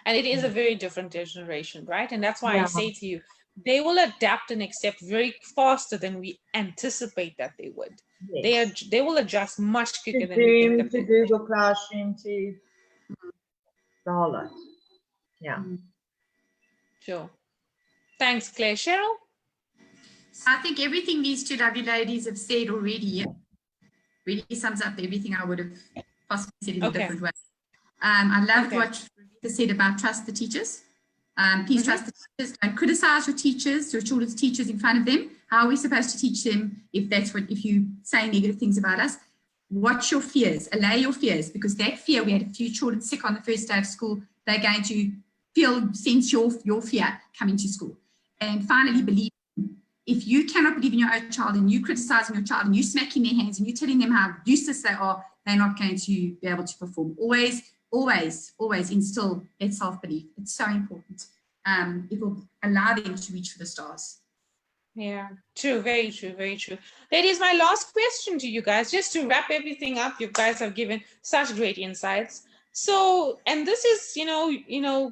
And it is a very different generation, right? And that's why I
Yeah.
say to you, they will adapt and accept very faster than we anticipate that they would.
Yes.
They will adjust much quicker
To
than we think
Zoom,
that
to
they would.
Google Classroom, to the whole lot. Yeah.
Sure. Thanks, Claire. Cheryl?
So I think everything these two lovely ladies have said already really sums up everything I would have possibly said in a different way. I loved what Rebecca said about trust the teachers. Please trust the teachers. Don't criticize your teachers, your children's teachers in front of them. How are we supposed to teach them if you say negative things about us? Watch your fears, allay your fears, because that fear, we had a few children sick on the first day of school, they're going to sense your fear coming to school. And finally, believe. If you cannot believe in your own child and you criticizing your child and you smacking their hands and you telling them how useless they are, they're not going to be able to perform. Always instill that self-belief. It's so important. It will allow them to reach for the stars.
Yeah, true, very true, very true. That is my last question to you guys, just to wrap everything up. You guys have given such great insights. So, and this is,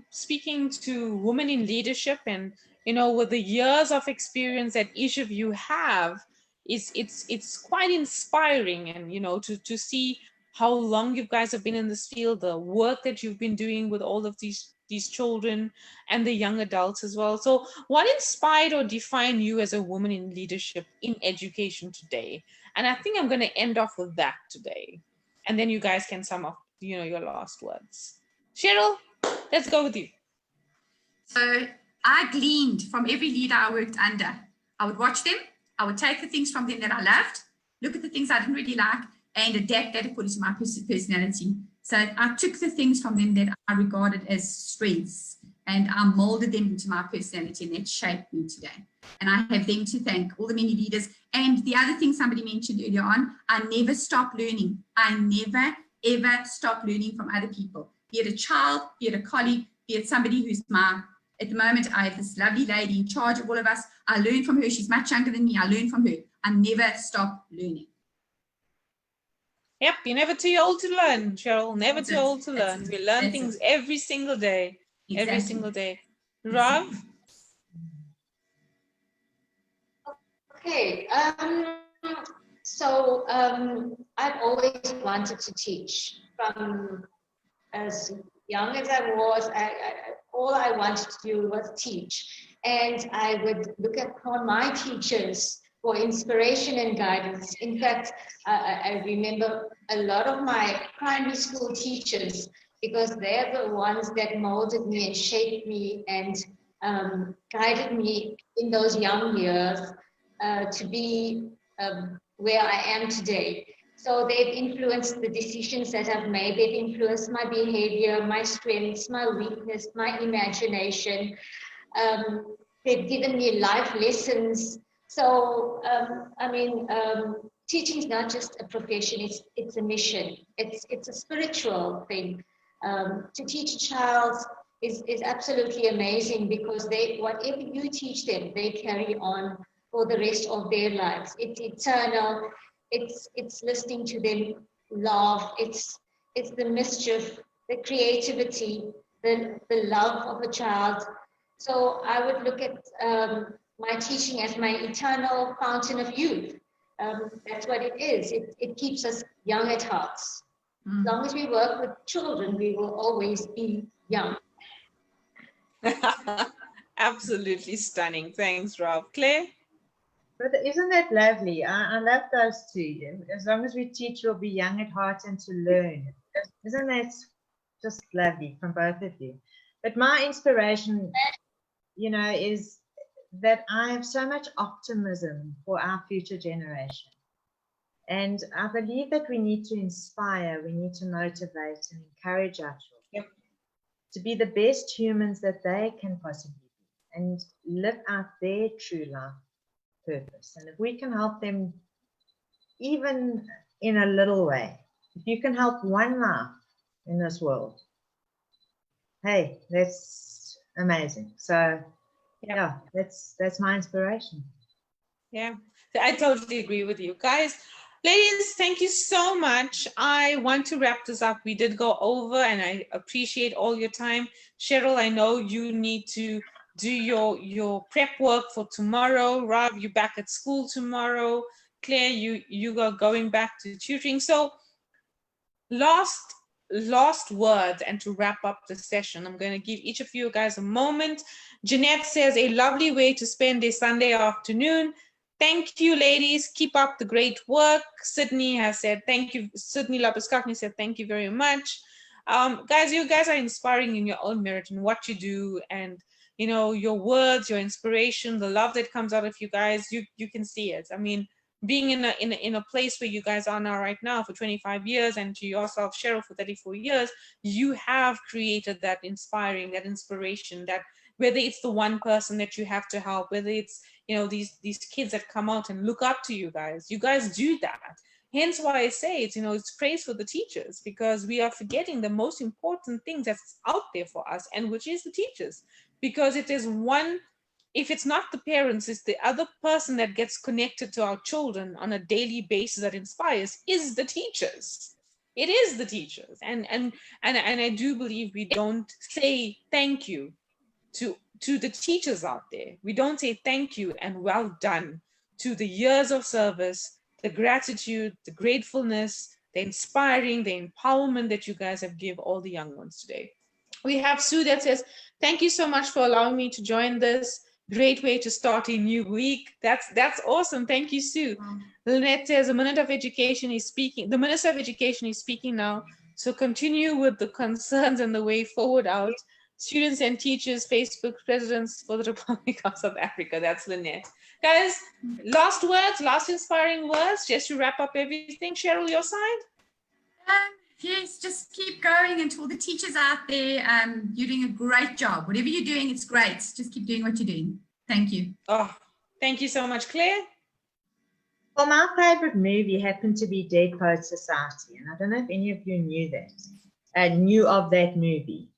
speaking to women in leadership, and, with the years of experience that each of you have, it's quite inspiring, and, to see how long you guys have been in this field, the work that you've been doing with all of these children and the young adults as well. So what inspired or defined you as a woman in leadership in education today? And I think I'm going to end off with that today. And then you guys can sum up, your last words. Cheryl, let's go with you.
So I gleaned from every leader I worked under. I would watch them. I would take the things from them that I loved, look at the things I didn't really like, and adapt that according to my personality. So I took the things from them that I regarded as strengths, and I molded them into my personality, and that shaped me today. And I have them to thank, all the many leaders. And the other thing somebody mentioned earlier on, I never stop learning. I never, ever stop learning from other people, be it a child, be it a colleague, be it somebody who's at the moment, I have this lovely lady in charge of all of us. I learn from her. She's much younger than me. I learn from her. I never stop learning.
Yep, you're never too old to learn, Cheryl. Never too old to learn. We learn things every single day. Exactly. Every single day. Rav?
Okay. So I've always wanted to teach. From as young as I was, all I wanted to do was teach. And I would look upon my teachers for inspiration and guidance. In fact, I remember a lot of my primary school teachers, because they're the ones that molded me and shaped me and guided me in those young years to be where I am today. So they've influenced the decisions that I've made. They've influenced my behavior, my strengths, my weakness, my imagination. They've given me life lessons. So, teaching is not just a profession, it's a mission. It's a spiritual thing. To teach a child is absolutely amazing, because whatever you teach them, they carry on for the rest of their lives. It's eternal. It's listening to them laugh. It's the mischief, the creativity, the love of a child. So I would look at my teaching as my eternal fountain of youth. That's what it is. It keeps us young at heart. As long as we work with children, we will always be young.
Absolutely stunning. Thanks, Rob. Claire?
But isn't that lovely? I love those two. As long as we teach, we'll be young at heart and to learn. Isn't that just lovely from both of you? But my inspiration, is that I have so much optimism for our future generation. And I believe that we need to inspire, we need to motivate and encourage our children to be the best humans that they can possibly be and live out their true life purpose. And if we can help them even in a little way, if you can help one life in this world, hey, that's amazing. So yeah, that's my inspiration.
Yeah, I totally agree with you guys. Ladies, thank you so much. I want to wrap this up. We did go over, and I appreciate all your time. Cheryl, I know you need to do your prep work for tomorrow. Rob, you back at school tomorrow. Claire, you are going back to tutoring. So last words, and to wrap up the session, I'm going to give each of you guys a moment. Jeanette says, a lovely way to spend a Sunday afternoon. Thank you, ladies. Keep up the great work. Sydney has said thank you. Sydney Labuskakni said thank you very much. Guys, you guys are inspiring in your own merit in what you do, and you know, your words, your inspiration, the love that comes out of you guys, you can see it. I mean, being in a place where you guys are now right now for 25 years, and to yourself, Cheryl, for 34 years, you have created that inspiring, that inspiration, that whether it's the one person that you have to help, whether it's, you know, these kids that come out and look up to you guys do that. Hence why I say it's, you know, it's praise for the teachers, because we are forgetting the most important thing that's out there for us, and which is the teachers, because it is one, if it's not the parents, it's the other person that gets connected to our children on a daily basis that inspires is the teachers. It is the teachers. And I do believe we don't say thank you to the teachers out there. We don't say thank you and well done to the years of service, the gratitude, the gratefulness, the inspiring, the empowerment that you guys have given all the young ones today. We have Sue that says, thank you so much for allowing me to join this. Great way to start a new week. That's awesome. Thank you, Sue. Wow. Lynette says, the Minister of Education is speaking. The Minister of Education is speaking now. So continue with the concerns and the way forward out. Students and teachers, Facebook presidents for the Republic of South Africa. That's Lynette. Guys, last words, last inspiring words, just to wrap up everything. Cheryl, your side?
Yes, just keep going, and to all the teachers out there, you're doing a great job. Whatever you're doing, it's great. Just keep doing what you're doing. Thank you.
Oh, thank you so much, Claire.
Well, my favorite movie happened to be Dead Poets Society, and I don't know if any of you knew that, knew of that movie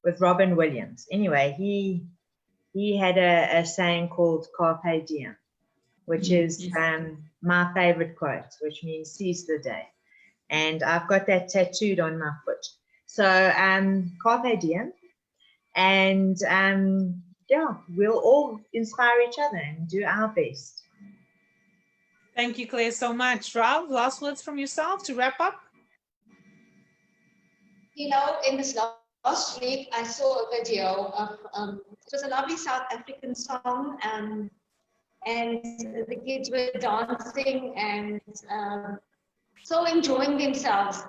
with Robin Williams. Anyway, he had a saying called Carpe Diem, which is my favorite quote, which means seize the day. And I've got that tattooed on my foot. So Carpe Diem. And yeah, we'll all inspire each other and do our best.
Thank you, Claire, so much. Rob, last words from yourself to wrap up?
You know, in this last week, I saw a video of, it was a lovely South African song, and the kids were dancing and so enjoying themselves.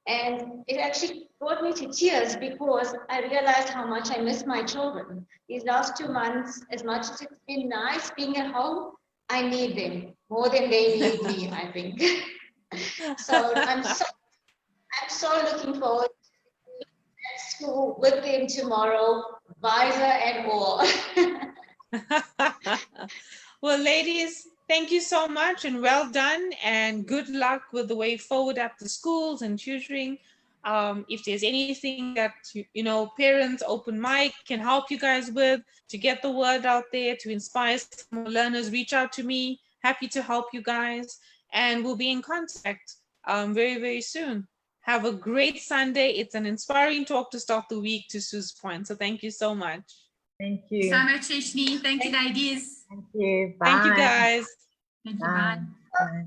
And it actually brought me to tears, because I realized how much I miss my children. These last 2 months, as much as it's been nice being at home, I need them more than they need me, I think. So I'm so looking forward to at school with them tomorrow, visor and all.
Well, ladies, thank you so much, and well done, and good luck with the way forward at the schools and tutoring. If there's anything that, you know, parents, open mic can help you guys with to get the word out there, to inspire some more learners, reach out to me. Happy to help you guys, and we'll be in contact very, very soon. Have a great Sunday. It's an inspiring talk to start the week, to Sue's point. So thank you so much.
Thank you
so much, Ishni. Thank you, ladies.
Thank you. Bye.
Thank you, guys.
Thank you. Bye.
Bye.